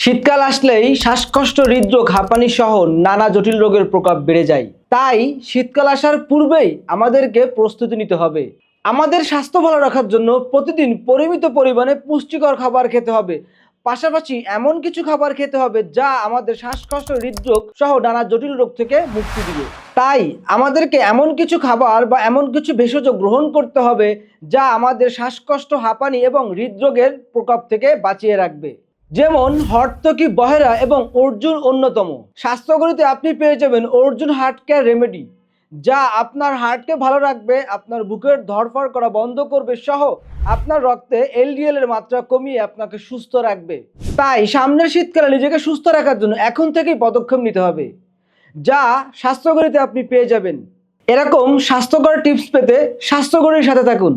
শীতকাল আসলেই শ্বাসকষ্ট, হৃদরোগ, হাঁপানি সহ নানা জটিল রোগের প্রকোপ বেড়ে যায়। তাই শীতকাল আসার পূর্বেই আমাদেরকে প্রস্তুতি নিতে হবে। আমাদের স্বাস্থ্য ভালো রাখার জন্য প্রতিদিন পরিমিত পরিমাণে পুষ্টিকর খাবার খেতে হবে। পাশাপাশি এমন কিছু খাবার খেতে হবে যা আমাদের শ্বাসকষ্ট, হৃদরোগ সহ নানা জটিল রোগ থেকে মুক্তি দিবে। তাই আমাদেরকে এমন কিছু খাবার বা এমন কিছু ভেষজ গ্রহণ করতে হবে যা আমাদের শ্বাসকষ্ট, হাঁপানি এবং হৃদরোগের প্রকোপ থেকে বাঁচিয়ে রাখবে। যেমন হর্তকি, বহেরা এবং অর্জুন অন্যতম। স্বাস্থ্যগণিতে আপনি পেয়ে যাবেন অর্জুন হার্ট কেয়ার রেমেডি, যা আপনার হার্টকে ভালো রাখবে, আপনার বুকের ধড়ফড় করা বন্ধ করবে সহ আপনার রক্তে এলডিএল এর মাত্রা কমিয়ে আপনাকে সুস্থ রাখবে। তাই সামনের শীতকালে নিজেকে সুস্থ রাখার জন্য এখন থেকেই পদক্ষেপ নিতে হবে, যা স্বাস্থ্যগণিতে আপনি পেয়ে যাবেন। এরকম স্বাস্থ্যকর টিপস পেতে স্বাস্থ্যগণির সাথে থাকুন।